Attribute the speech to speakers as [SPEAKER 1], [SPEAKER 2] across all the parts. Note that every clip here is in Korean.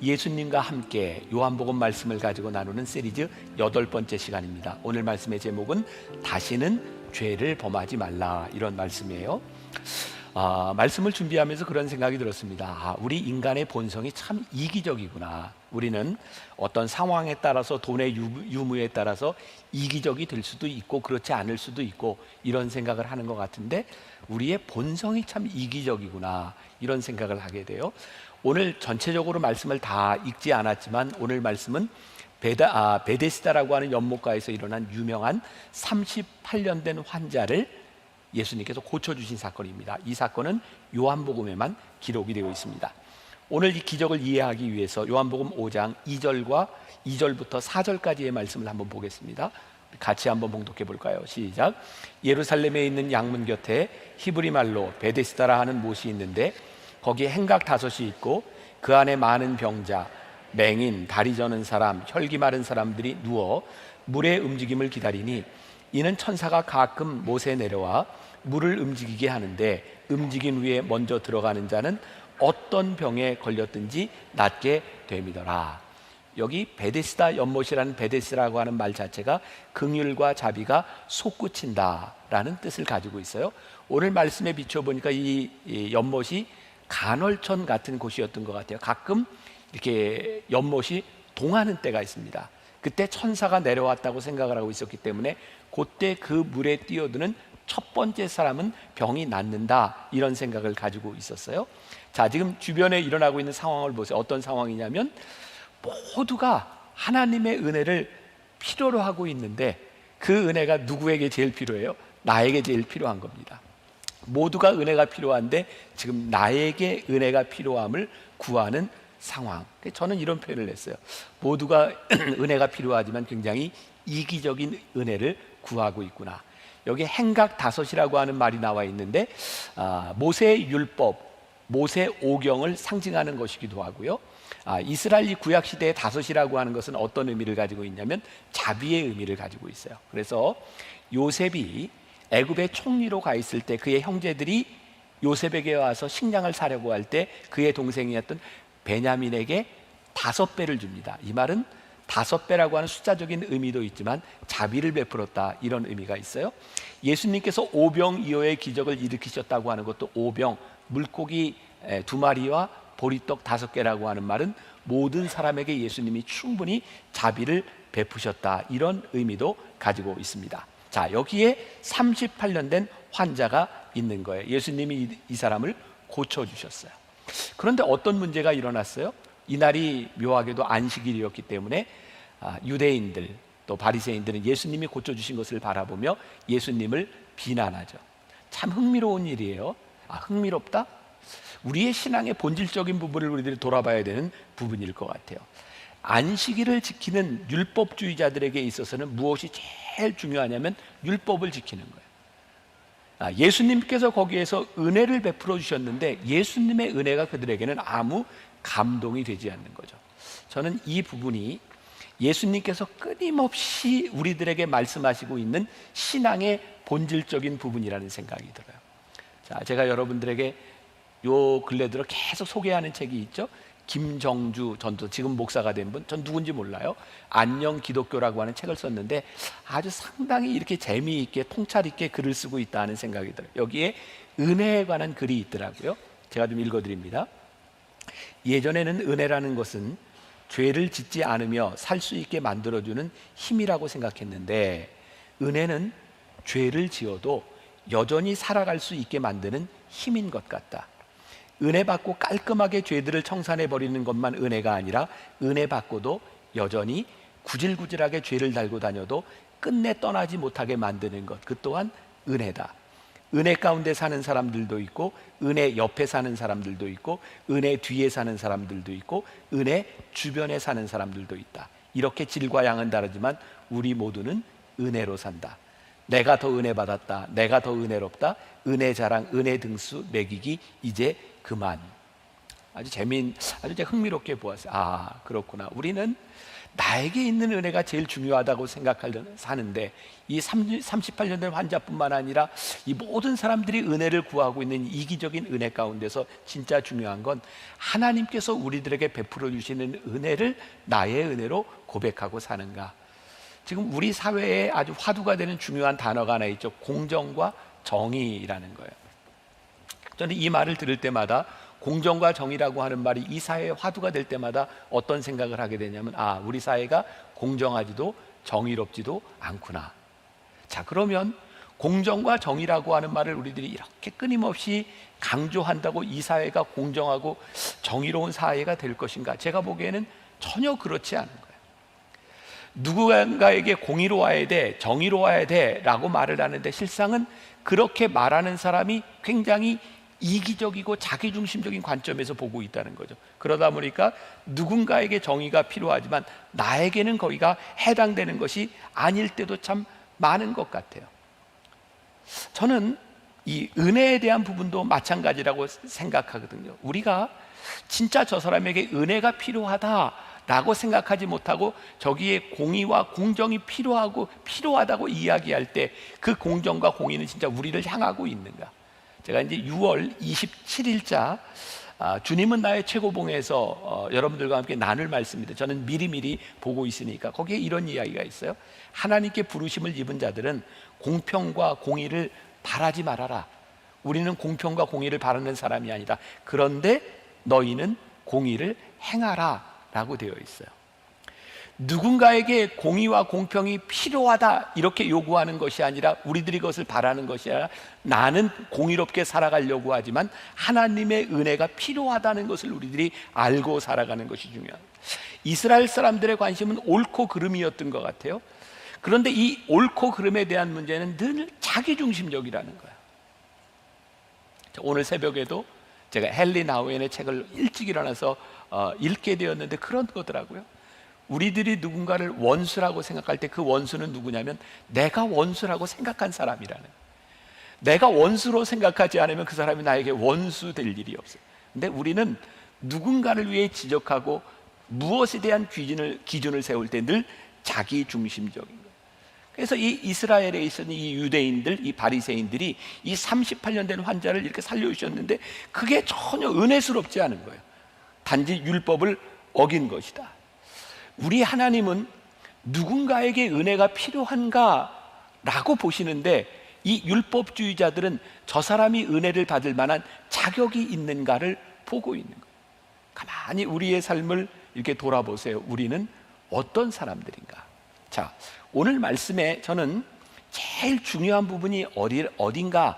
[SPEAKER 1] 예수님과 함께 요한복음 말씀을 가지고 나누는 시리즈 8번째 시간입니다. 오늘 말씀의 제목은 다시는 죄를 범하지 말라, 이런 말씀이에요. 말씀을 준비하면서 그런 생각이 들었습니다. 우리 인간의 본성이 참 이기적이구나. 우리는 어떤 상황에 따라서, 돈의 유무에 따라서 이기적이 될 수도 있고 그렇지 않을 수도 있고, 이런 생각을 하는 것 같은데 우리의 본성이 참 이기적이구나, 이런 생각을 하게 돼요. 오늘 전체적으로 말씀을 다 읽지 않았지만 오늘 말씀은 베데스다라고 하는 연못가에서 일어난 유명한 38년 된 환자를 예수님께서 고쳐주신 사건입니다. 이 사건은 요한복음에만 기록이 되어 있습니다. 오늘 이 기적을 이해하기 위해서 요한복음 5장 2절부터 4절까지의 말씀을 한번 보겠습니다. 같이 한번 봉독해 볼까요? 시작. 예루살렘에 있는 양문 곁에 히브리 말로 베데스다라 하는 못이 있는데 거기에 행각 5이 있고 그 안에 많은 병자, 맹인, 다리 저는 사람, 혈기 마른 사람들이 누워 물의 움직임을 기다리니 이는 천사가 가끔 못에 내려와 물을 움직이게 하는데 움직인 후에 먼저 들어가는 자는 어떤 병에 걸렸든지 낫게 됨이더라. 여기 베데스다 연못이라는 베데스라고 하는 말 자체가 긍휼과 자비가 솟구친다라는 뜻을 가지고 있어요. 오늘 말씀에 비춰보니까 이 연못이 간헐천 같은 곳이었던 것 같아요. 가끔 이렇게 연못이 동하는 때가 있습니다. 그때 천사가 내려왔다고 생각을 하고 있었기 때문에 그때 그 물에 뛰어드는 첫 번째 사람은 병이 낫는다, 이런 생각을 가지고 있었어요. 자, 지금 주변에 일어나고 있는 상황을 보세요. 어떤 상황이냐면 모두가 하나님의 은혜를 필요로 하고 있는데 그 은혜가 누구에게 제일 필요해요? 나에게 제일 필요한 겁니다. 모두가 은혜가 필요한데 지금 나에게 은혜가 필요함을 구하는 상황. 저는 이런 표현을 했어요. 모두가 은혜가 필요하지만 굉장히 이기적인 은혜를 구하고 있구나. 여기 행각 5이라고 하는 말이 나와 있는데 모세의 율법, 모세 오경을 상징하는 것이기도 하고요. 이스라엘 구약 시대의 5이라고 하는 것은 어떤 의미를 가지고 있냐면 자비의 의미를 가지고 있어요. 그래서 요셉이 애굽의 총리로 가 있을 때 그의 형제들이 요셉에게 와서 식량을 사려고 할 때 그의 동생이었던 베냐민에게 5배를 줍니다. 이 말은 5배라고 하는 숫자적인 의미도 있지만 자비를 베풀었다, 이런 의미가 있어요. 예수님께서 오병이어의 기적을 일으키셨다고 하는 것도 오병, 물고기 2마리와 보리떡 5개라고 하는 말은 모든 사람에게 예수님이 충분히 자비를 베푸셨다, 이런 의미도 가지고 있습니다. 자, 여기에 38년 된 환자가 있는 거예요. 예수님이 이 사람을 고쳐주셨어요. 그런데 어떤 문제가 일어났어요? 이날이 묘하게도 안식일이었기 때문에 유대인들 또 바리새인들은 예수님이 고쳐주신 것을 바라보며 예수님을 비난하죠. 참 흥미로운 일이에요. 흥미롭다? 우리의 신앙의 본질적인 부분을 우리들이 돌아봐야 되는 부분일 것 같아요. 안식일을 지키는 율법주의자들에게 있어서는 무엇이 제일 중요하냐면 율법을 지키는 거예요. 예수님께서 거기에서 은혜를 베풀어 주셨는데 예수님의 은혜가 그들에게는 아무 감동이 되지 않는 거죠. 저는 이 부분이 예수님께서 끊임없이 우리들에게 말씀하시고 있는 신앙의 본질적인 부분이라는 생각이 들어요. 자, 제가 여러분들에게 요 근래 들어 계속 소개하는 책이 있죠. 김정주 전도, 지금 목사가 된 분, 전 누군지 몰라요. 안녕 기독교라고 하는 책을 썼는데 아주 상당히 이렇게 재미있게 통찰 있게 글을 쓰고 있다는 생각이 들어요. 여기에 은혜에 관한 글이 있더라고요. 제가 좀 읽어드립니다. 예전에는 은혜라는 것은 죄를 짓지 않으며 살 수 있게 만들어주는 힘이라고 생각했는데 은혜는 죄를 지어도 여전히 살아갈 수 있게 만드는 힘인 것 같다. 은혜 받고 깔끔하게 죄들을 청산해 버리는 것만 은혜가 아니라 은혜 받고도 여전히 구질구질하게 죄를 달고 다녀도 끝내 떠나지 못하게 만드는 것, 그 또한 은혜다. 은혜 가운데 사는 사람들도 있고 은혜 옆에 사는 사람들도 있고 은혜 뒤에 사는 사람들도 있고 은혜 주변에 사는 사람들도 있다. 이렇게 질과 양은 다르지만 우리 모두는 은혜로 산다. 내가 더 은혜 받았다, 내가 더 은혜롭다, 은혜 자랑, 은혜 등수 매기기 이제 그만. 아주 제가 흥미롭게 보았어요. 아, 그렇구나. 우리는 나에게 있는 은혜가 제일 중요하다고 사는데, 이 38년 된 환자뿐만 아니라 이 모든 사람들이 은혜를 구하고 있는 이기적인 은혜 가운데서 진짜 중요한 건 하나님께서 우리들에게 베풀어 주시는 은혜를 나의 은혜로 고백하고 사는가. 지금 우리 사회에 아주 화두가 되는 중요한 단어가 하나 있죠. 공정과 정의라는 거예요. 저는 이 말을 들을 때마다, 공정과 정의라고 하는 말이 이 사회의 화두가 될 때마다 어떤 생각을 하게 되냐면, 아, 우리 사회가 공정하지도 정의롭지도 않구나. 자, 그러면 공정과 정의라고 하는 말을 우리들이 이렇게 끊임없이 강조한다고 이 사회가 공정하고 정의로운 사회가 될 것인가? 제가 보기에는 전혀 그렇지 않은 거예요. 누군가에게 공의로워야 돼, 정의로워야 돼 라고 말을 하는데, 실상은 그렇게 말하는 사람이 굉장히 이기적이고 자기중심적인 관점에서 보고 있다는 거죠. 그러다 보니까 누군가에게 정의가 필요하지만 나에게는 거기가 해당되는 것이 아닐 때도 참 많은 것 같아요. 저는 이 은혜에 대한 부분도 마찬가지라고 생각하거든요. 우리가 진짜 저 사람에게 은혜가 필요하다라고 생각하지 못하고 저기에 공의와 공정이 필요하다고 이야기할 때 그 공정과 공의는 진짜 우리를 향하고 있는가? 제가 이제 6월 27일자 주님은 나의 최고봉에서 여러분들과 함께 나눌 말씀입니다. 저는 미리미리 보고 있으니까 거기에 이런 이야기가 있어요. 하나님께 부르심을 입은 자들은 공평과 공의를 바라지 말아라. 우리는 공평과 공의를 바라는 사람이 아니다. 그런데 너희는 공의를 행하라 라고 되어 있어요. 누군가에게 공의와 공평이 필요하다 이렇게 요구하는 것이 아니라, 우리들이 그것을 바라는 것이 아니라, 나는 공의롭게 살아가려고 하지만 하나님의 은혜가 필요하다는 것을 우리들이 알고 살아가는 것이 중요합니다. 이스라엘 사람들의 관심은 옳고 그름이었던 것 같아요. 그런데 이 옳고 그름에 대한 문제는 늘 자기중심적이라는 거예요. 오늘 새벽에도 제가 헨리 나우엔의 책을 일찍 일어나서 읽게 되었는데 그런 거더라고요. 우리들이 누군가를 원수라고 생각할 때 그 원수는 누구냐면 내가 원수라고 생각한 사람이라는 거예요. 내가 원수로 생각하지 않으면 그 사람이 나에게 원수 될 일이 없어요. 근데 우리는 누군가를 위해 지적하고 무엇에 대한 기준을 세울 때 늘 자기중심적인 거예요. 그래서 이 이스라엘에 있었던 이 유대인들, 이 바리새인들이 이 38년 된 환자를 이렇게 살려주셨는데 그게 전혀 은혜스럽지 않은 거예요. 단지 율법을 어긴 것이다. 우리 하나님은 누군가에게 은혜가 필요한가 라고 보시는데, 이 율법주의자들은 저 사람이 은혜를 받을 만한 자격이 있는가를 보고 있는 거예요. 가만히 우리의 삶을 이렇게 돌아보세요. 우리는 어떤 사람들인가? 자, 오늘 말씀에 저는 제일 중요한 부분이 어딘가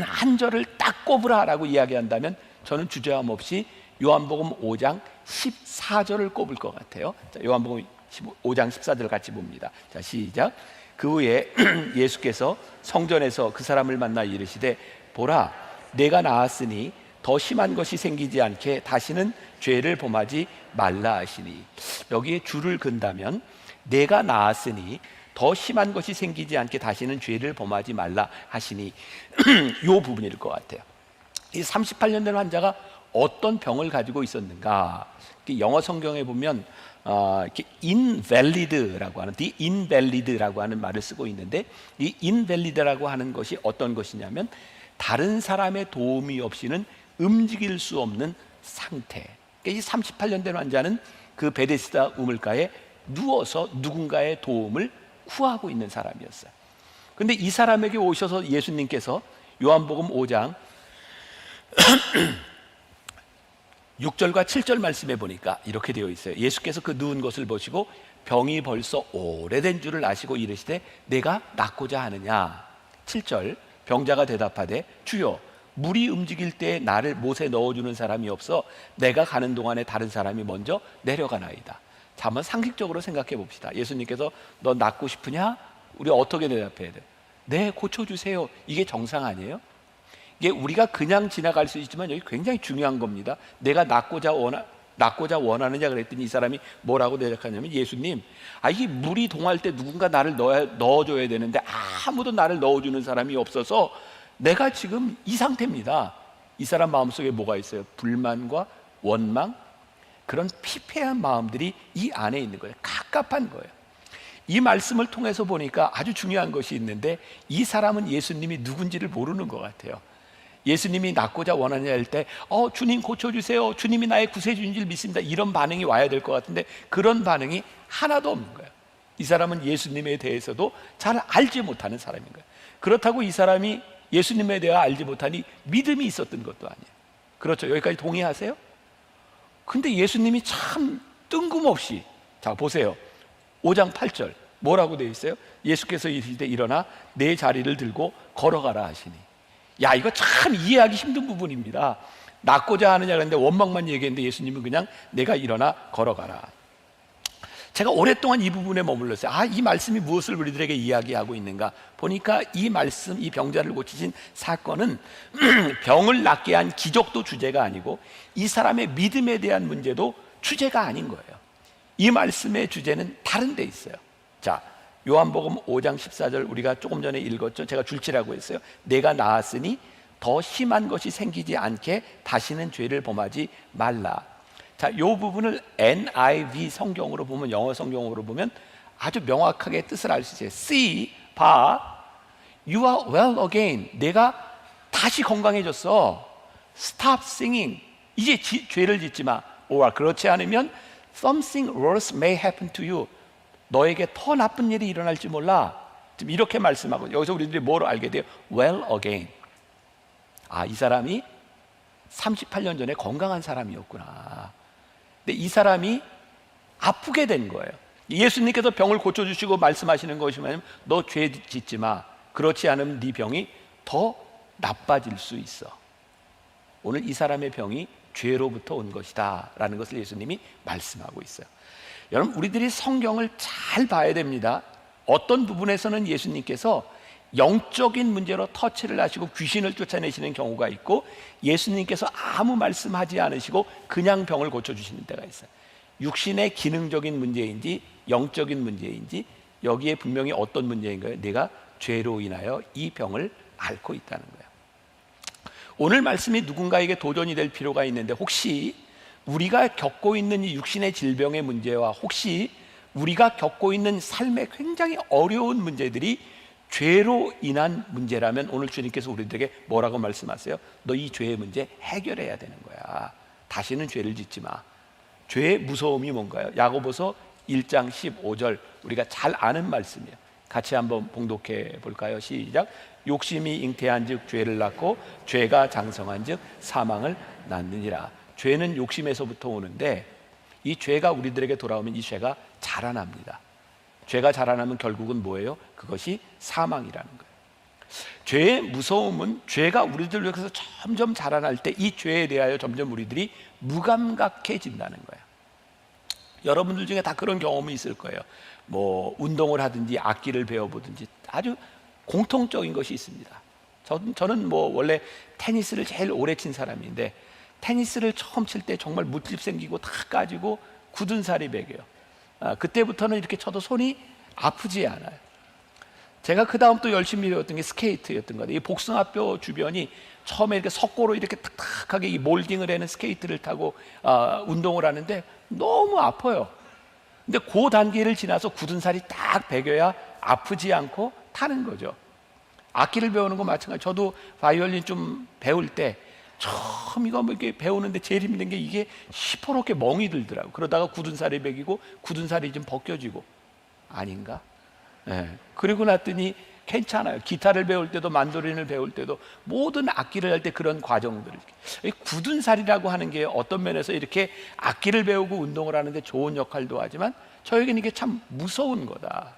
[SPEAKER 1] 한 절을 딱 꼽으라 라고 이야기한다면 저는 주저함 없이 요한복음 5장 14절을 꼽을 것 같아요. 자, 요한복음 5장 14절 같이 봅니다. 자, 시작. 그 후에 예수께서 성전에서 그 사람을 만나 이르시되, 보라, 내가 나았으니 더 심한 것이 생기지 않게 다시는 죄를 범하지 말라 하시니. 여기에 줄을 근다면 내가 나았으니 더 심한 것이 생기지 않게 다시는 죄를 범하지 말라 하시니 이 부분일 것 같아요. 이 38년 된 환자가 어떤 병을 가지고 있었는가? 영어 성경에 보면 이렇게 invalid라고 하는, the invalid라고 하는 말을 쓰고 있는데, 이 invalid라고 하는 것이 어떤 것이냐면 다른 사람의 도움이 없이는 움직일 수 없는 상태. 이 38년 된 환자는 그 베데스다 우물가에 누워서 누군가의 도움을 구하고 있는 사람이었어요. 그런데 이 사람에게 오셔서 예수님께서 요한복음 5장 6절과 7절 말씀해 보니까 이렇게 되어 있어요. 예수께서 그 누운 것을 보시고 병이 벌써 오래된 줄을 아시고 이르시되, 내가 낫고자 하느냐? 7절, 병자가 대답하되, 주여, 물이 움직일 때 나를 못에 넣어주는 사람이 없어 내가 가는 동안에 다른 사람이 먼저 내려가나이다. 자, 한번 상식적으로 생각해 봅시다. 예수님께서 너 낫고 싶으냐? 우리 어떻게 대답해야 돼요? 네, 고쳐주세요. 이게 정상 아니에요? 이게 우리가 그냥 지나갈 수 있지만 여기 굉장히 중요한 겁니다. 내가 낫고자 원하느냐 그랬더니 이 사람이 뭐라고 대답하냐면, 예수님, 이 물이 동할 때 누군가 나를 넣어줘야 되는데 아무도 나를 넣어주는 사람이 없어서 내가 지금 이 상태입니다. 이 사람 마음속에 뭐가 있어요? 불만과 원망, 그런 피폐한 마음들이 이 안에 있는 거예요. 갑갑한 거예요. 이 말씀을 통해서 보니까 아주 중요한 것이 있는데, 이 사람은 예수님이 누군지를 모르는 것 같아요. 예수님이 낫고자 원하냐 할 때 주님 고쳐주세요, 주님이 나의 구세주인 줄 믿습니다, 이런 반응이 와야 될 것 같은데 그런 반응이 하나도 없는 거예요. 이 사람은 예수님에 대해서도 잘 알지 못하는 사람인 거예요. 그렇다고 이 사람이 예수님에 대해 알지 못하니 믿음이 있었던 것도 아니에요. 그렇죠? 여기까지 동의하세요? 근데 예수님이 참 뜬금없이, 자 보세요, 5장 8절 뭐라고 되어 있어요? 예수께서 이르시되 일어나 내 자리를 들고 걸어가라 하시니. 야, 이거 참 이해하기 힘든 부분입니다. 낫고자 하느냐 그랬는데 원망만 얘기했는데 예수님은 그냥 내가 일어나 걸어가라. 제가 오랫동안 이 부분에 머물렀어요. 이 말씀이 무엇을 우리들에게 이야기하고 있는가 보니까, 이 말씀, 이 병자를 고치신 사건은 병을 낫게 한 기적도 주제가 아니고 이 사람의 믿음에 대한 문제도 주제가 아닌 거예요. 이 말씀의 주제는 다른 데 있어요. 자, 요한복음 5장 14절 우리가 조금 전에 읽었죠. 제가 줄치라고 했어요. 내가 나았으니 더 심한 것이 생기지 않게 다시는 죄를 범하지 말라. 자, 이 부분을 NIV 성경으로 보면, 영어 성경으로 보면 아주 명확하게 뜻을 알 수 있어요. See, 봐, you are well again. 내가 다시 건강해졌어. Stop singing. 이제 죄를 짓지 마. or 그렇지 않으면 something worse may happen to you. 너에게 더 나쁜 일이 일어날지 몰라. 지금 이렇게 말씀하고, 여기서 우리들이 뭘 알게 돼요? well again. 이 사람이 38년 전에 건강한 사람이었구나. 근데 이 사람이 아프게 된 거예요. 예수님께서 병을 고쳐주시고 말씀하시는 것이 뭐냐면, 너 죄 짓지 마. 그렇지 않으면 네 병이 더 나빠질 수 있어. 오늘 이 사람의 병이 죄로부터 온 것이다 라는 것을 예수님이 말씀하고 있어요. 여러분, 우리들이 성경을 잘 봐야 됩니다. 어떤 부분에서는 예수님께서 영적인 문제로 터치를 하시고 귀신을 쫓아내시는 경우가 있고, 예수님께서 아무 말씀하지 않으시고 그냥 병을 고쳐주시는 때가 있어요. 육신의 기능적인 문제인지 영적인 문제인지, 여기에 분명히 어떤 문제인가요? 내가 죄로 인하여 이 병을 앓고 있다는 거예요. 오늘 말씀이 누군가에게 도전이 될 필요가 있는데, 혹시 우리가 겪고 있는 이 육신의 질병의 문제와 혹시 우리가 겪고 있는 삶의 굉장히 어려운 문제들이 죄로 인한 문제라면, 오늘 주님께서 우리들에게 뭐라고 말씀하세요? 너 이 죄의 문제 해결해야 되는 거야. 다시는 죄를 짓지 마. 죄의 무서움이 뭔가요? 야고보서 1장 15절 우리가 잘 아는 말씀이에요. 같이 한번 봉독해 볼까요? 시작. 욕심이 잉태한 즉 죄를 낳고 죄가 장성한 즉 사망을 낳느니라. 죄는 욕심에서부터 오는데, 이 죄가 우리들에게 돌아오면 이 죄가 자라납니다. 죄가 자라나면 결국은 뭐예요? 그것이 사망이라는 거예요. 죄의 무서움은, 죄가 우리들 위해서 점점 자라날 때 이 죄에 대하여 점점 우리들이 무감각해진다는 거예요. 여러분들 중에 다 그런 경험이 있을 거예요. 뭐 운동을 하든지 악기를 배워보든지 아주 공통적인 것이 있습니다. 저는 뭐 원래 테니스를 제일 오래 친 사람인데, 테니스를 처음 칠 때 정말 물집 생기고 다 까지고 굳은 살이 배겨요. 그때부터는 이렇게 쳐도 손이 아프지 않아요. 제가 그 다음 또 열심히 배웠던 게 스케이트였던 거예요. 이 복숭아뼈 주변이 처음에 이렇게 석고로 이렇게 탁탁하게 이 몰딩을 해는 스케이트를 타고 운동을 하는데 너무 아파요. 근데 그 단계를 지나서 굳은 살이 딱 배겨야 아프지 않고 타는 거죠. 악기를 배우는 거 마찬가지. 저도 바이올린 좀 배울 때 처음 이거 뭐 이렇게 배우는데 제일 힘든 게 이게 시퍼렇게 멍이 들더라고. 그러다가 굳은 살이 배기고 굳은 살이 좀 벗겨지고, 아닌가? 네. 그리고 났더니 괜찮아요. 기타를 배울 때도 만도린을 배울 때도 모든 악기를 할 때 그런 과정들, 굳은 살이라고 하는 게 어떤 면에서 이렇게 악기를 배우고 운동을 하는데 좋은 역할도 하지만 저에게는 이게 참 무서운 거다.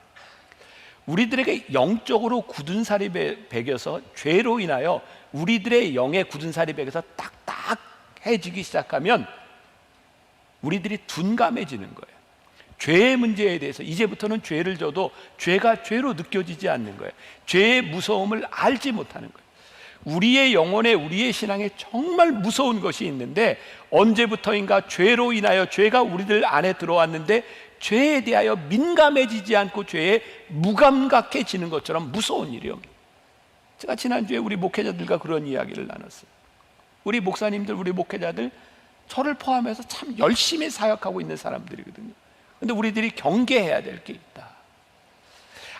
[SPEAKER 1] 우리들에게 영적으로 굳은 살이 배겨서 죄로 인하여 우리들의 영의 굳은 살이 배겨서 딱딱해지기 시작하면 우리들이 둔감해지는 거예요. 죄의 문제에 대해서 이제부터는 죄를 져도 죄가 죄로 느껴지지 않는 거예요. 죄의 무서움을 알지 못하는 거예요. 우리의 영혼에, 우리의 신앙에 정말 무서운 것이 있는데, 언제부터인가 죄로 인하여 죄가 우리들 안에 들어왔는데 죄에 대하여 민감해지지 않고 죄에 무감각해지는 것처럼 무서운 일이요. 제가 지난주에 우리 목회자들과 그런 이야기를 나눴어요. 우리 목사님들, 우리 목회자들 저를 포함해서 참 열심히 사역하고 있는 사람들이거든요. 근데 우리들이 경계해야 될 게 있다.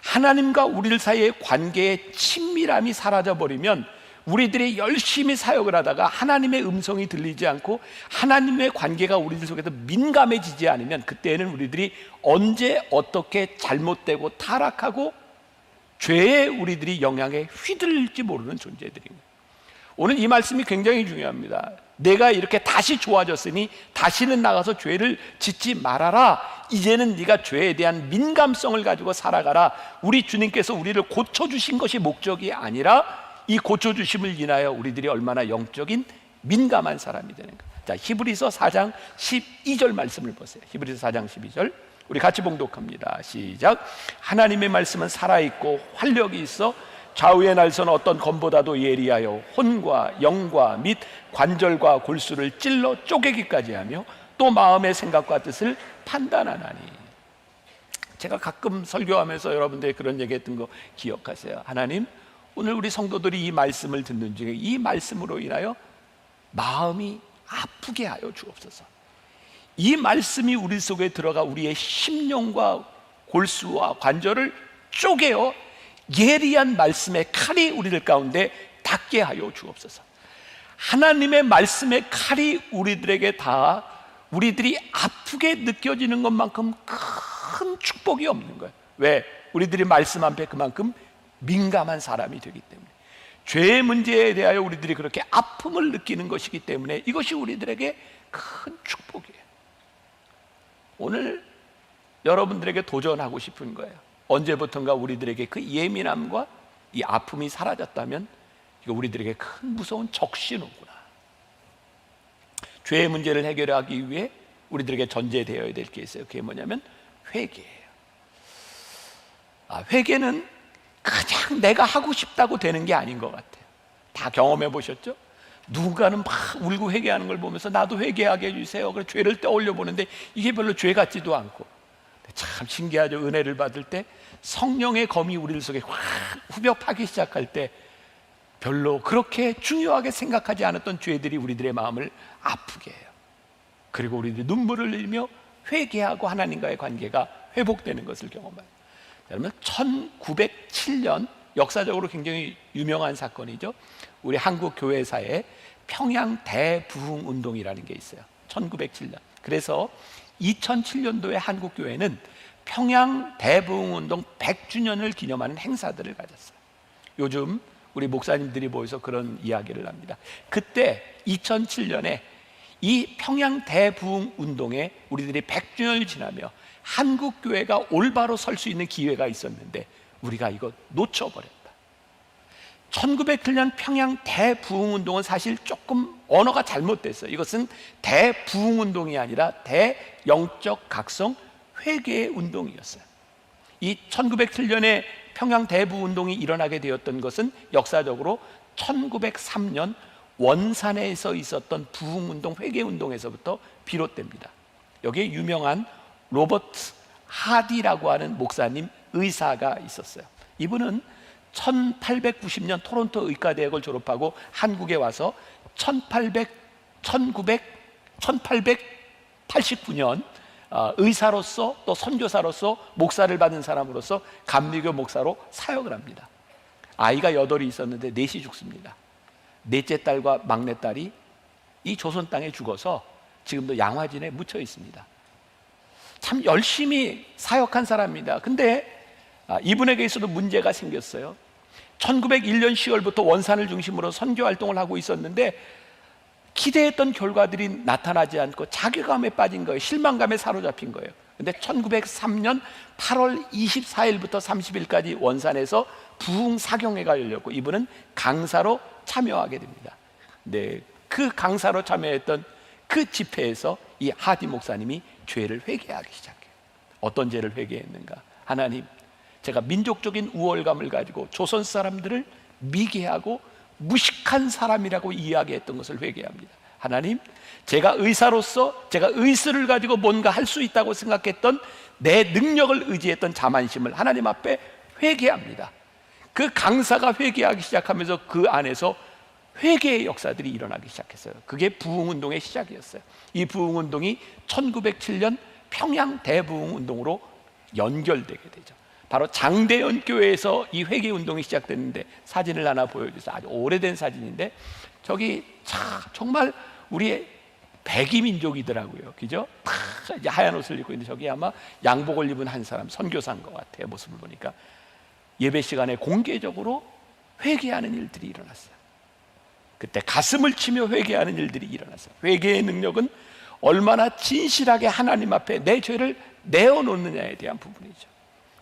[SPEAKER 1] 하나님과 우리 사이의 관계의 친밀함이 사라져버리면 우리들이 열심히 사역을 하다가 하나님의 음성이 들리지 않고 하나님의 관계가 우리들 속에서 민감해지지 않으면 그때는 우리들이 언제 어떻게 잘못되고 타락하고 죄에 우리들이 영향에 휘둘릴지 모르는 존재들입니다. 오늘 이 말씀이 굉장히 중요합니다. 내가 이렇게 다시 좋아졌으니 다시는 나가서 죄를 짓지 말아라. 이제는 네가 죄에 대한 민감성을 가지고 살아가라. 우리 주님께서 우리를 고쳐주신 것이 목적이 아니라 이 고쳐주심을 인하여 우리들이 얼마나 영적인 민감한 사람이 되는가. 자, 히브리서 4장 12절 말씀을 보세요. 히브리서 4장 12절 우리 같이 봉독합니다. 시작. 하나님의 말씀은 살아있고 활력이 있어 좌우의 날선 어떤 검보다도 예리하여 혼과 영과 및 관절과 골수를 찔러 쪼개기까지 하며 또 마음의 생각과 뜻을 판단하나니. 제가 가끔 설교하면서 여러분들이 그런 얘기했던 거 기억하세요. 하나님, 오늘 우리 성도들이 이 말씀을 듣는 중에 이 말씀으로 인하여 마음이 아프게 하여 주옵소서. 이 말씀이 우리 속에 들어가 우리의 심령과 골수와 관절을 쪼개어 예리한 말씀의 칼이 우리들 가운데 닿게 하여 주옵소서. 하나님의 말씀의 칼이 우리들에게 닿아 우리들이 아프게 느껴지는 것만큼 큰 축복이 없는 거예요. 왜? 우리들이 말씀 앞에 그만큼 민감한 사람이 되기 때문에, 죄의 문제에 대하여 우리들이 그렇게 아픔을 느끼는 것이기 때문에 이것이 우리들에게 큰 축복이에요. 오늘 여러분들에게 도전하고 싶은 거예요. 언제부턴가 우리들에게 그 예민함과 이 아픔이 사라졌다면 이거 우리들에게 큰 무서운 적신호구나. 죄의 문제를 해결하기 위해 우리들에게 전제되어야 될 게 있어요. 그게 뭐냐면 회개예요. 회개는 그냥 내가 하고 싶다고 되는 게 아닌 것 같아요. 다 경험해 보셨죠? 누군가는 막 울고 회개하는 걸 보면서 나도 회개하게 해주세요. 그래서 죄를 떠올려 보는데 이게 별로 죄 같지도 않고, 참 신기하죠. 은혜를 받을 때 성령의 검이 우리 속에 확 후벼 파기 시작할 때 별로 그렇게 중요하게 생각하지 않았던 죄들이 우리들의 마음을 아프게 해요. 그리고 우리들이 눈물을 흘리며 회개하고 하나님과의 관계가 회복되는 것을 경험해요. 여러분, 1907년 역사적으로 굉장히 유명한 사건이죠. 우리 한국 교회사에 평양 대부흥 운동이라는 게 있어요. 1907년. 그래서 2007년도에 한국 교회는 평양 대부흥 운동 100주년을 기념하는 행사들을 가졌어요. 요즘 우리 목사님들이 모여서 그런 이야기를 합니다. 그때 2007년에 이 평양 대부흥 운동에 우리들이 100주년을 지나며 한국 교회가 올바로 설 수 있는 기회가 있었는데 우리가 이거 놓쳐버렸다. 1907년 평양 대부흥운동은 사실 조금 언어가 잘못됐어요. 이것은 대부흥운동이 아니라 대영적 각성 회개의 운동이었어요. 이 1907년에 평양 대부흥운동이 일어나게 되었던 것은 역사적으로 1903년 원산에서 있었던 부흥운동, 회개운동에서부터 비롯됩니다. 여기에 유명한 로버트 하디라고 하는 목사님, 의사가 있었어요. 이분은 1890년 토론토 의과대학을 졸업하고 한국에 와서 1889년 의사로서 또 선교사로서 목사를 받은 사람으로서 감리교 목사로 사역을 합니다. 아이가 8이 있었는데 4이 죽습니다. 넷째 딸과 막내 딸이 이 조선 땅에 죽어서 지금도 양화진에 묻혀 있습니다. 참 열심히 사역한 사람입니다. 근데 이분에게서도 문제가 생겼어요. 1901년 10월부터 원산을 중심으로 선교 활동을 하고 있었는데 기대했던 결과들이 나타나지 않고 자괴감에 빠진 거예요. 실망감에 사로잡힌 거예요. 근데 1903년 8월 24일부터 30일까지 원산에서 부흥 사경회가 열렸고 이분은 강사로 참여하게 됩니다. 네, 그 강사로 참여했던 그 집회에서 이 하디 목사님이 죄를 회개하기 시작해요. 어떤 죄를 회개했는가? 하나님, 제가 민족적인 우월감을 가지고 조선 사람들을 미개하고 무식한 사람이라고 이야기했던 것을 회개합니다. 하나님, 제가 의사로서 제가 의술을 가지고 뭔가 할 수 있다고 생각했던 내 능력을 의지했던 자만심을 하나님 앞에 회개합니다. 그 강사가 회개하기 시작하면서 그 안에서 회개의 역사들이 일어나기 시작했어요. 그게 부흥운동의 시작이었어요. 이 부흥운동이 1907년 평양 대부흥운동으로 연결되게 되죠. 바로 장대연 교회에서 이 회개운동이 시작됐는데, 사진을 하나 보여주세요. 아주 오래된 사진인데, 저기 정말 우리의 백이민족이더라고요. 그죠? 다 이제 하얀 옷을 입고 있는데, 저기 아마 양복을 입은 한 사람, 선교사인 것 같아요. 모습을 보니까. 예배 시간에 공개적으로 회개하는 일들이 일어났어요. 그때 가슴을 치며 회개하는 일들이 일어났어요. 회개의 능력은 얼마나 진실하게 하나님 앞에 내 죄를 내어놓느냐에 대한 부분이죠.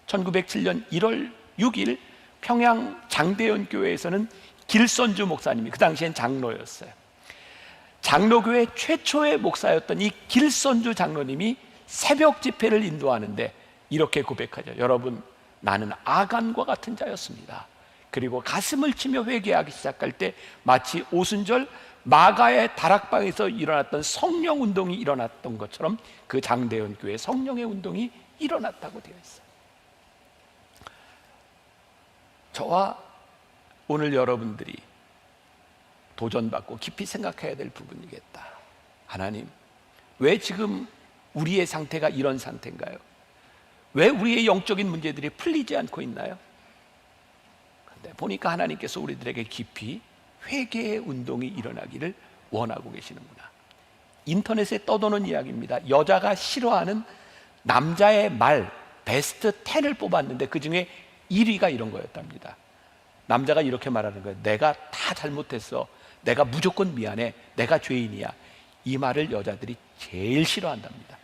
[SPEAKER 1] 1907년 1월 6일 평양 장대연 교회에서는 길선주 목사님이, 그 당시엔 장로였어요. 장로교회 최초의 목사였던 이 길선주 장로님이 새벽 집회를 인도하는데 이렇게 고백하죠. 여러분, 나는 아간과 같은 자였습니다. 그리고 가슴을 치며 회개하기 시작할 때 마치 오순절 마가의 다락방에서 일어났던 성령 운동이 일어났던 것처럼 그 장대연 교회 성령의 운동이 일어났다고 되어 있어요. 저와 오늘 여러분들이 도전받고 깊이 생각해야 될 부분이겠다. 하나님, 왜 지금 우리의 상태가 이런 상태인가요? 왜 우리의 영적인 문제들이 풀리지 않고 있나요? 근데 보니까 하나님께서 우리들에게 깊이 회개의 운동이 일어나기를 원하고 계시는구나. 인터넷에 떠도는 이야기입니다. 여자가 싫어하는 남자의 말 베스트 10을 뽑았는데 그 중에 1위가 이런 거였답니다. 남자가 이렇게 말하는 거예요. 내가 다 잘못했어. 내가 무조건 미안해. 내가 죄인이야. 이 말을 여자들이 제일 싫어한답니다.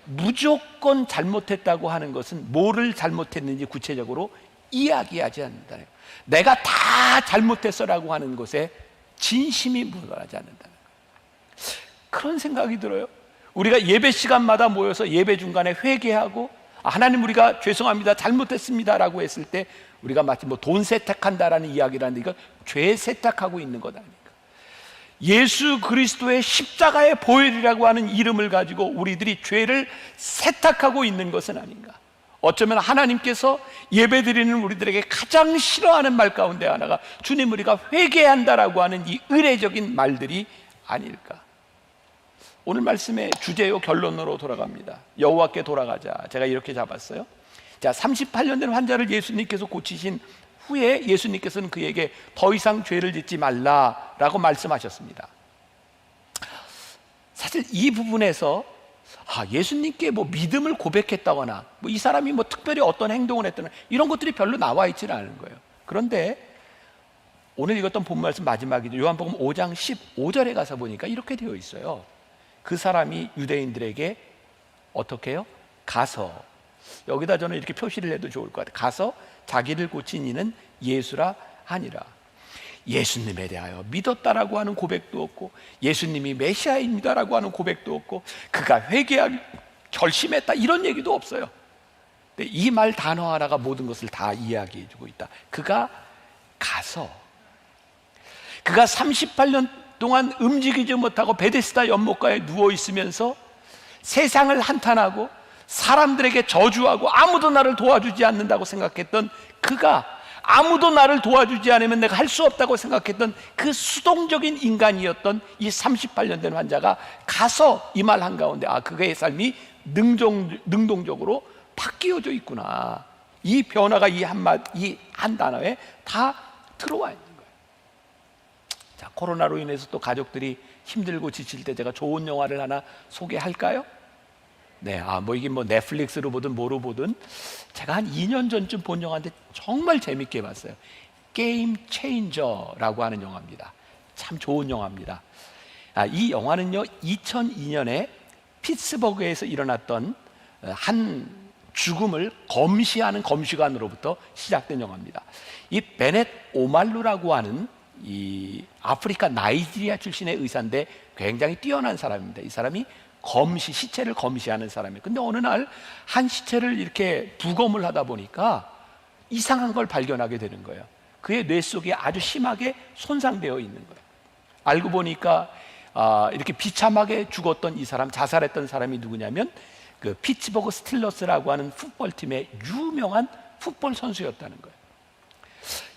[SPEAKER 1] 무조건 잘못했다고 하는 것은 뭐를 잘못했는지 구체적으로 이야기하지 않는다는 거예요. 내가 다 잘못했어라고 하는 것에 진심이 묻어나지 않는다는 거예요. 그런 생각이 들어요. 우리가 예배 시간마다 모여서 예배 중간에 회개하고, 하나님 우리가 죄송합니다, 잘못했습니다 라고 했을 때 우리가 마치 뭐 돈 세탁한다라는 이야기라는데, 이거 죄 세탁하고 있는 것 아닙니까? 예수 그리스도의 십자가의 보혈이라고 하는 이름을 가지고 우리들이 죄를 세탁하고 있는 것은 아닌가? 어쩌면 하나님께서 예배드리는 우리들에게 가장 싫어하는 말 가운데 하나가 주님, 우리가 회개한다라고 하는 이 의례적인 말들이 아닐까? 오늘 말씀의 주제요, 결론으로 돌아갑니다. 여호와께 돌아가자. 제가 이렇게 잡았어요. 자, 38년 된 환자를 예수님께서 고치신 후에 예수님께서는 그에게 더 이상 죄를 짓지 말라라고 말씀하셨습니다. 사실 이 부분에서 예수님께 뭐 믿음을 고백했다거나 뭐 이 사람이 뭐 특별히 어떤 행동을 했거나 이런 것들이 별로 나와 있지는 않은 거예요. 그런데 오늘 읽었던 본 말씀 마지막이죠. 요한복음 5장 15절에 가서 보니까 이렇게 되어 있어요. 그 사람이 유대인들에게 어떻게 해요? 가서, 여기다 저는 이렇게 표시를 해도 좋을 것 같아요. 가서 자기를 고친 이는 예수라 하니라. 예수님에 대하여 믿었다라고 하는 고백도 없고, 예수님이 메시아입니다라고 하는 고백도 없고, 그가 회개하기 결심했다 이런 얘기도 없어요. 근데 이 말 단어 하나가 모든 것을 다 이야기해 주고 있다. 그가 가서, 그가 38년 동안 움직이지 못하고 베데스다 연못가에 누워 있으면서 세상을 한탄하고 사람들에게 저주하고 아무도 나를 도와주지 않는다고 생각했던 그가, 아무도 나를 도와주지 않으면 내가 할 수 없다고 생각했던 그 수동적인 인간이었던 이 38년 된 환자가 가서 이 말 한가운데 그의 삶이 능동적으로 바뀌어져 있구나. 이 변화가 이 한 단어에 다 들어와 있는 거예요. 자, 코로나로 인해서 또 가족들이 힘들고 지칠 때 제가 좋은 영화를 하나 소개할까요? 네, 이게 넷플릭스로 보든 뭐로 보든 제가 한 2년 전쯤 본 영화인데 정말 재밌게 봤어요. 게임 체인저라고 하는 영화입니다. 참 좋은 영화입니다. 이 영화는요, 2002년에 피츠버그에서 일어났던 한 죽음을 검시하는 검시관으로부터 시작된 영화입니다. 이 베넷 오말루라고 하는 이 아프리카 나이지리아 출신의 의사인데 굉장히 뛰어난 사람입니다. 이 사람이 시체를 검시하는 사람이에요. 근데 어느 날 한 시체를 이렇게 부검을 하다 보니까 이상한 걸 발견하게 되는 거예요. 그의 뇌 속에 아주 심하게 손상되어 있는 거예요. 알고 보니까 이렇게 비참하게 죽었던 이 사람, 자살했던 사람이 누구냐면 그 피츠버그 스틸러스라고 하는 풋볼팀의 유명한 풋볼 선수였다는 거예요.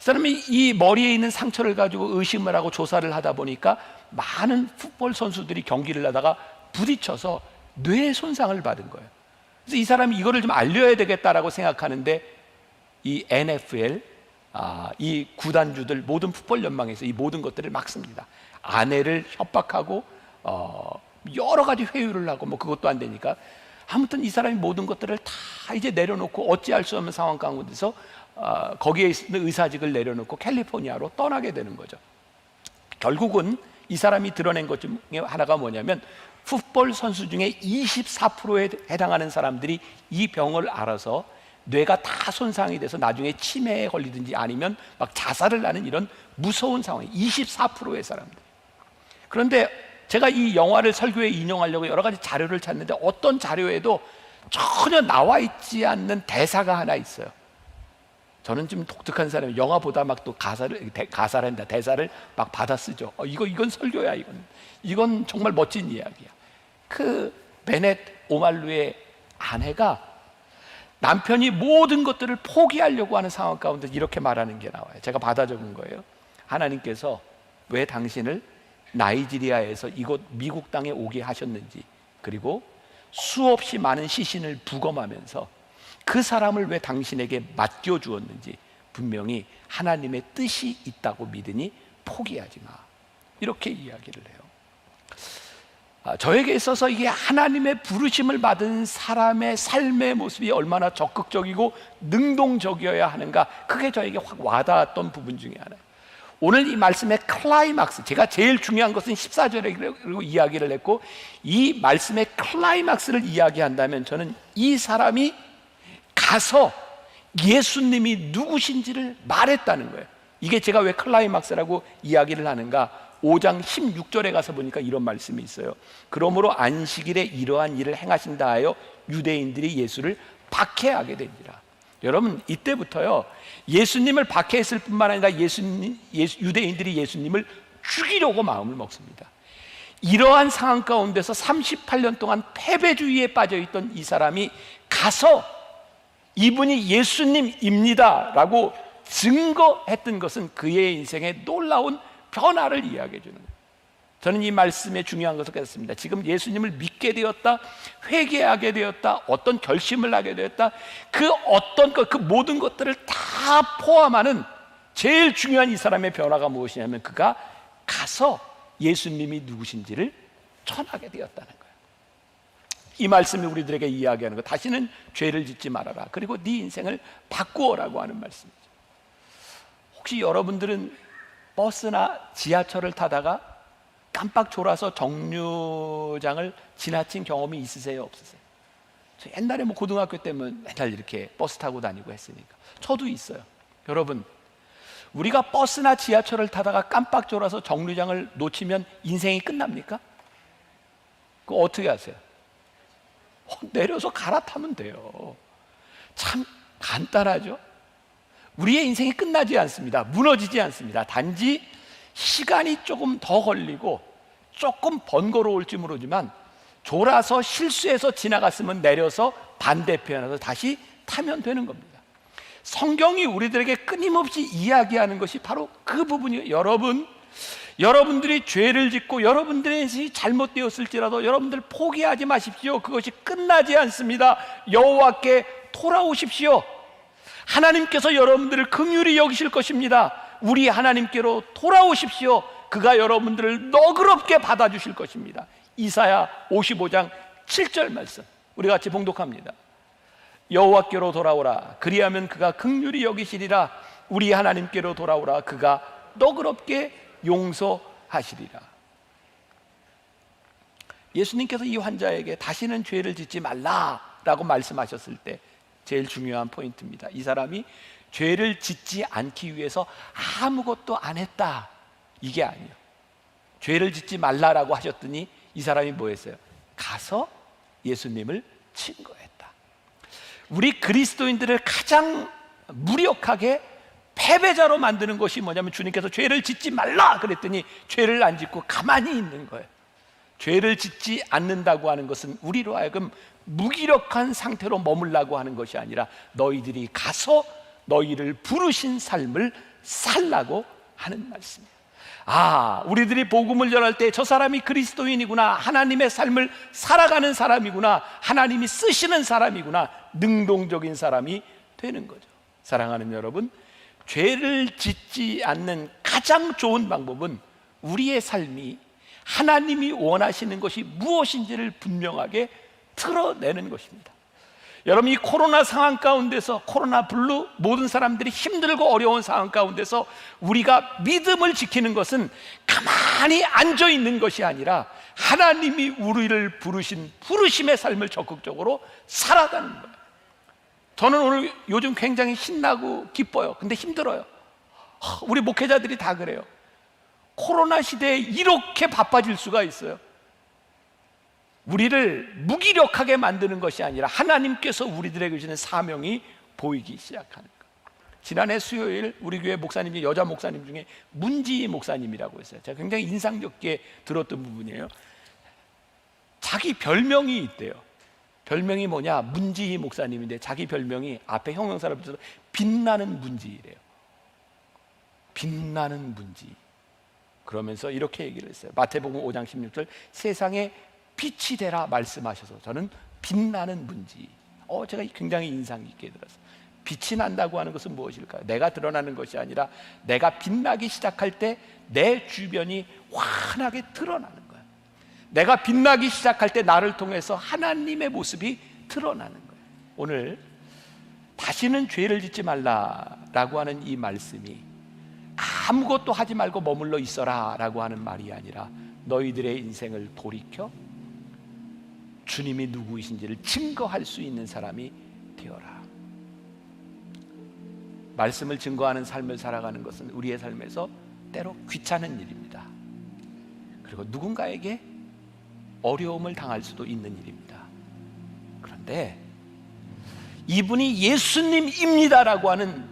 [SPEAKER 1] 사람이 이 머리에 있는 상처를 가지고 의심을 하고 조사를 하다 보니까 많은 풋볼 선수들이 경기를 하다가 부딪혀서 뇌 손상을 받은 거예요. 그래서 이 사람이 이거를 좀 알려야 되겠다라고 생각하는데 이 NFL, 이 구단주들 모든 풋볼 연맹에서 이 모든 것들을 막습니다. 아내를 협박하고 여러 가지 회유를 하고 뭐 그것도 안 되니까 아무튼 이 사람이 모든 것들을 다 이제 내려놓고 어찌할 수 없는 상황 가운데서 거기에 있는 의사직을 내려놓고 캘리포니아로 떠나게 되는 거죠. 결국은 이 사람이 드러낸 것 중에 하나가 뭐냐면 풋볼 선수 중에 24%에 해당하는 사람들이 이 병을 알아서 뇌가 다 손상이 돼서 나중에 치매에 걸리든지 아니면 막 자살을 하는 이런 무서운 상황이 24%의 사람들. 그런데 제가 이 영화를 설교에 인용하려고 여러 가지 자료를 찾는데 어떤 자료에도 전혀 나와 있지 않는 대사가 하나 있어요. 저는 좀 독특한 사람이에요. 영화보다 막 또 대사를 막 받아 쓰죠. 이건 설교야. 이건 정말 멋진 이야기야. 그 베넷 오말루의 아내가 남편이 모든 것들을 포기하려고 하는 상황 가운데 이렇게 말하는 게 나와요. 제가 받아 적은 거예요. 하나님께서 왜 당신을 나이지리아에서 이곳 미국 땅에 오게 하셨는지, 그리고 수없이 많은 시신을 부검하면서 그 사람을 왜 당신에게 맡겨주었는지 분명히 하나님의 뜻이 있다고 믿으니 포기하지 마, 이렇게 이야기를 해요. 저에게 있어서 이게 하나님의 부르심을 받은 사람의 삶의 모습이 얼마나 적극적이고 능동적이어야 하는가, 그게 저에게 확 와닿았던 부분 중에 하나예요. 오늘 이 말씀의 클라이막스, 제가 제일 중요한 것은 14절에 이야기를 했고, 이 말씀의 클라이막스를 이야기한다면 저는 이 사람이 가서 예수님이 누구신지를 말했다는 거예요. 이게 제가 왜 클라이막스라고 이야기를 하는가, 5장 16절에 가서 보니까 이런 말씀이 있어요. 그러므로 안식일에 이러한 일을 행하신다 하여 유대인들이 예수를 박해하게 되니라. 여러분, 이때부터요, 예수님을 박해했을 뿐만 아니라 유대인들이 예수님을 죽이려고 마음을 먹습니다. 이러한 상황 가운데서 38년 동안 패배주의에 빠져있던 이 사람이 가서 이분이 예수님입니다 라고 증거했던 것은 그의 인생에 놀라운 변화를 이야기해 주는 거예요. 저는 이 말씀에 중요한 것을 깨닫습니다. 지금 예수님을 믿게 되었다, 회개하게 되었다, 어떤 결심을 하게 되었다, 그 어떤 것, 그 모든 것들을 다 포함하는 제일 중요한 이 사람의 변화가 무엇이냐면 그가 가서 예수님이 누구신지를 전하게 되었다는 거예요. 이 말씀이 우리들에게 이야기하는 것, 다시는 죄를 짓지 말아라, 그리고 네 인생을 바꾸어라고 하는 말씀이죠. 혹시 여러분들은 버스나 지하철을 타다가 깜빡 졸아서 정류장을 지나친 경험이 있으세요, 없으세요? 저 옛날에 뭐 고등학교 때면 맨날 이렇게 버스 타고 다니고 했으니까 저도 있어요. 여러분, 우리가 버스나 지하철을 타다가 깜빡 졸아서 정류장을 놓치면 인생이 끝납니까? 그거 어떻게 하세요? 내려서 갈아타면 돼요. 참 간단하죠? 우리의 인생이 끝나지 않습니다. 무너지지 않습니다. 단지 시간이 조금 더 걸리고 조금 번거로울지 모르지만 졸아서 실수해서 지나갔으면 내려서 반대편에서 다시 타면 되는 겁니다. 성경이 우리들에게 끊임없이 이야기하는 것이 바로 그 부분이에요. 여러분들이 죄를 짓고 여러분들의 인생이 잘못되었을지라도 여러분들 포기하지 마십시오. 그것이 끝나지 않습니다. 여호와께 돌아오십시오. 하나님께서 여러분들을 긍휼히 여기실 것입니다. 우리 하나님께로 돌아오십시오. 그가 여러분들을 너그럽게 받아주실 것입니다. 이사야 55장 7절 말씀 우리 같이 봉독합니다. 여호와께로 돌아오라. 그리하면 그가 긍휼히 여기시리라. 우리 하나님께로 돌아오라. 그가 너그럽게 용서하시리라. 예수님께서 이 환자에게 다시는 죄를 짓지 말라라고 말씀하셨을 때 제일 중요한 포인트입니다. 이 사람이 죄를 짓지 않기 위해서 아무것도 안 했다, 이게 아니에요. 죄를 짓지 말라라고 하셨더니 이 사람이 뭐 했어요? 가서 예수님을 증거했다. 우리 그리스도인들을 가장 무력하게 패배자로 만드는 것이 뭐냐면 주님께서 죄를 짓지 말라 그랬더니 죄를 안 짓고 가만히 있는 거예요. 죄를 짓지 않는다고 하는 것은 우리로 하여금 무기력한 상태로 머물라고 하는 것이 아니라 너희들이 가서 너희를 부르신 삶을 살라고 하는 말씀이에요. 우리들이 복음을 전할 때 저 사람이 그리스도인이구나, 하나님의 삶을 살아가는 사람이구나, 하나님이 쓰시는 사람이구나, 능동적인 사람이 되는 거죠. 사랑하는 여러분, 죄를 짓지 않는 가장 좋은 방법은 우리의 삶이 하나님이 원하시는 것이 무엇인지를 분명하게 드러내는 것입니다. 여러분, 이 코로나 상황 가운데서, 코로나 블루, 모든 사람들이 힘들고 어려운 상황 가운데서 우리가 믿음을 지키는 것은 가만히 앉아 있는 것이 아니라 하나님이 우리를 부르신 부르심의 삶을 적극적으로 살아가는 거예요. 저는 오늘 요즘 굉장히 신나고 기뻐요. 근데 힘들어요. 우리 목회자들이 다 그래요. 코로나 시대에 이렇게 바빠질 수가 있어요. 우리를 무기력하게 만드는 것이 아니라 하나님께서 우리들에게 주시는 사명이 보이기 시작하는 것. 지난해 수요일 우리 교회 목사님 중에, 여자 목사님 중에 문지희 목사님이라고 했어요. 제가 굉장히 인상 깊게 들었던 부분이에요. 자기 별명이 있대요. 별명이 뭐냐? 문지희 목사님인데 자기 별명이 앞에 형용사를 붙여서 빛나는 문지희래요. 빛나는 문지희. 그러면서 이렇게 얘기를 했어요. 마태복음 5장 16절, 세상에 빛이 되라 말씀하셔서 저는 빛나는 문지희. 제가 굉장히 인상 깊게 들었어요. 빛이 난다고 하는 것은 무엇일까요? 내가 드러나는 것이 아니라 내가 빛나기 시작할 때 내 주변이 환하게 드러나는 거예요. 내가 빛나기 시작할 때 나를 통해서 하나님의 모습이 드러나는 거예요. 오늘 다시는 죄를 짓지 말라라고 하는 이 말씀이 아무것도 하지 말고 머물러 있어라 라고 하는 말이 아니라 너희들의 인생을 돌이켜 주님이 누구이신지를 증거할 수 있는 사람이 되어라. 말씀을 증거하는 삶을 살아가는 것은 우리의 삶에서 때로 귀찮은 일입니다. 그리고 누군가에게 어려움을 당할 수도 있는 일입니다. 그런데 이분이 예수님입니다라고 하는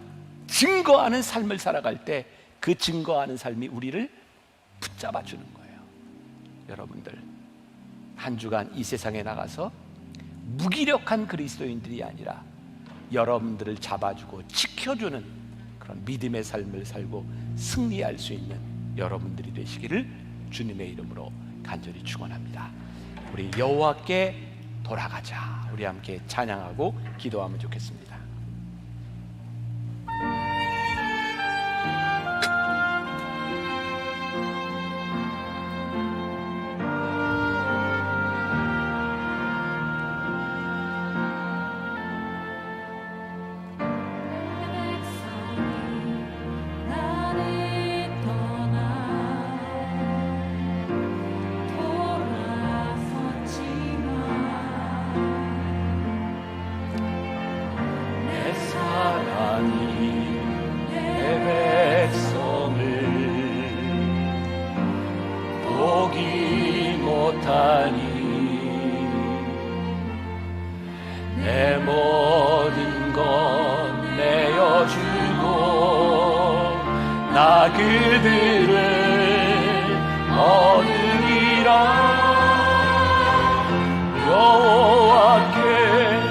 [SPEAKER 1] 증거하는 삶을 살아갈 때 그 증거하는 삶이 우리를 붙잡아 주는 거예요. 여러분들, 한 주간 이 세상에 나가서 무기력한 그리스도인들이 아니라 여러분들을 잡아주고 지켜주는 그런 믿음의 삶을 살고 승리할 수 있는 여러분들이 되시기를 주님의 이름으로 간절히 축원합니다. 우리 여호와께 돌아가자. 우리 함께 찬양하고 기도하면 좋겠습니다.
[SPEAKER 2] 내 모든 것 내어주고 나 그들을 얻으리라. 여호와께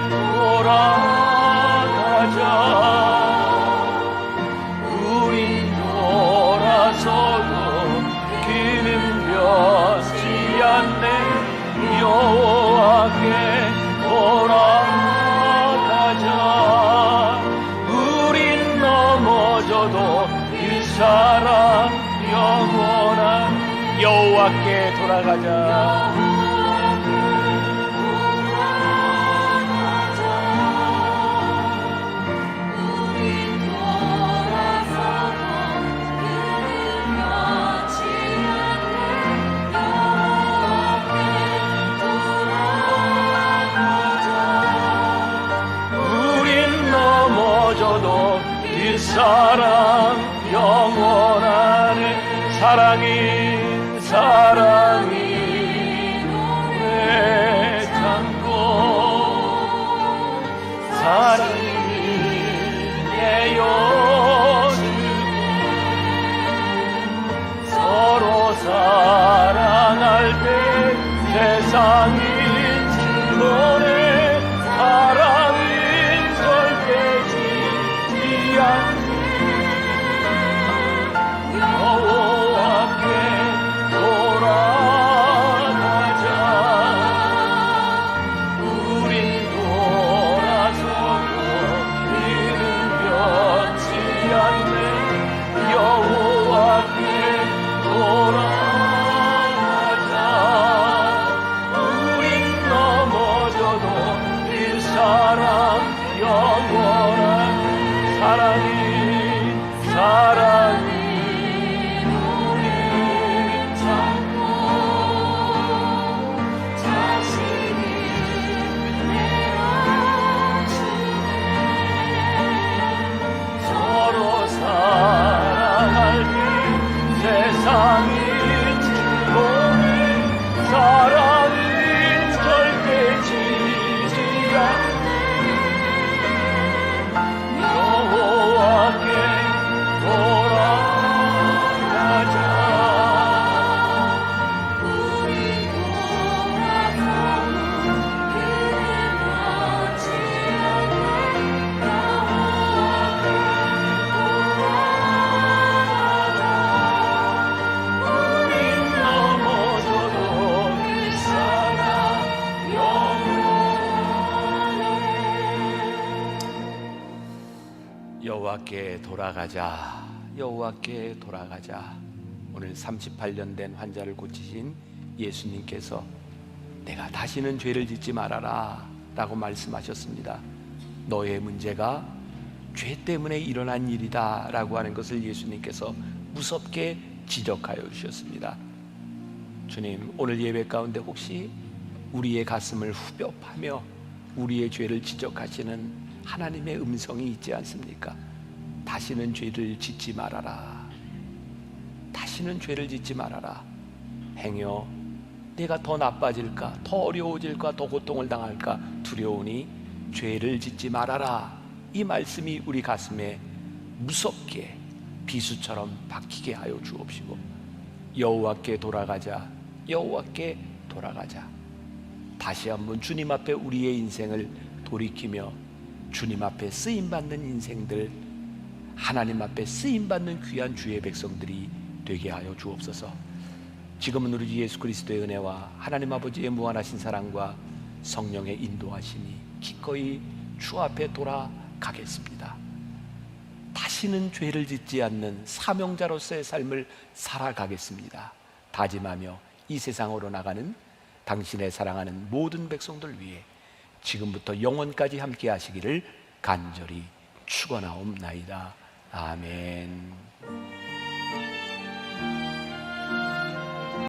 [SPEAKER 2] 돌아가자. 우린 돌아서도 그는 변치 않네. 여호와께 돌아가자. 우린 넘어져도 그 사랑 영원한. 여호와께 돌아가자. 그 사랑 영원하네. 사랑이 노래 참고 사랑이 내어주고 서로 사랑할 때 세상이 즐거네. 사랑은 절대 지지 않네. 영원한 사랑이 우리 찾고 자신을 내어주네 서로 사랑할 때 세상이 즐거운 사랑이 절대 지지 않네 여호와께 돌아가자 우리 돌아가면 그를 놓지 않네 여호와께 돌아가자 우린 넘어져도 그 사랑 영원해
[SPEAKER 1] 여호와께 돌아가자. 여호와께 돌아가자. 오늘 38년 된 환자를 고치신 예수님께서 내가 다시는 죄를 짓지 말아라 라고 말씀하셨습니다. 너의 문제가 죄 때문에 일어난 일이다 라고 하는 것을 예수님께서 무섭게 지적하여 주셨습니다. 주님, 오늘 예배 가운데 혹시 우리의 가슴을 후벼파며 우리의 죄를 지적하시는 하나님의 음성이 있지 않습니까? 다시는 죄를 짓지 말아라. 다시는 죄를 짓지 말아라. 행여 내가 더 나빠질까, 더 어려워질까, 더 고통을 당할까 두려우니 죄를 짓지 말아라. 이 말씀이 우리 가슴에 무섭게 비수처럼 박히게 하여 주옵시고 여호와께 돌아가자. 여호와께 돌아가자. 다시 한번 주님 앞에 우리의 인생을 돌이키며 주님 앞에 쓰임받는 인생들, 하나님 앞에 쓰임받는 귀한 주의 백성들이 되게 하여 주옵소서. 지금은 우리 주 예수 그리스도의 은혜와 하나님 아버지의 무한하신 사랑과 성령의 인도하심이 기꺼이 주 앞에 돌아가겠습니다. 다시는 죄를 짓지 않는 사명자로서의 삶을 살아가겠습니다. 다짐하며 이 세상으로 나가는 당신의 사랑하는 모든 백성들 위해 지금부터 영원까지 함께 하시기를 간절히 축원하옵나이다. 아멘.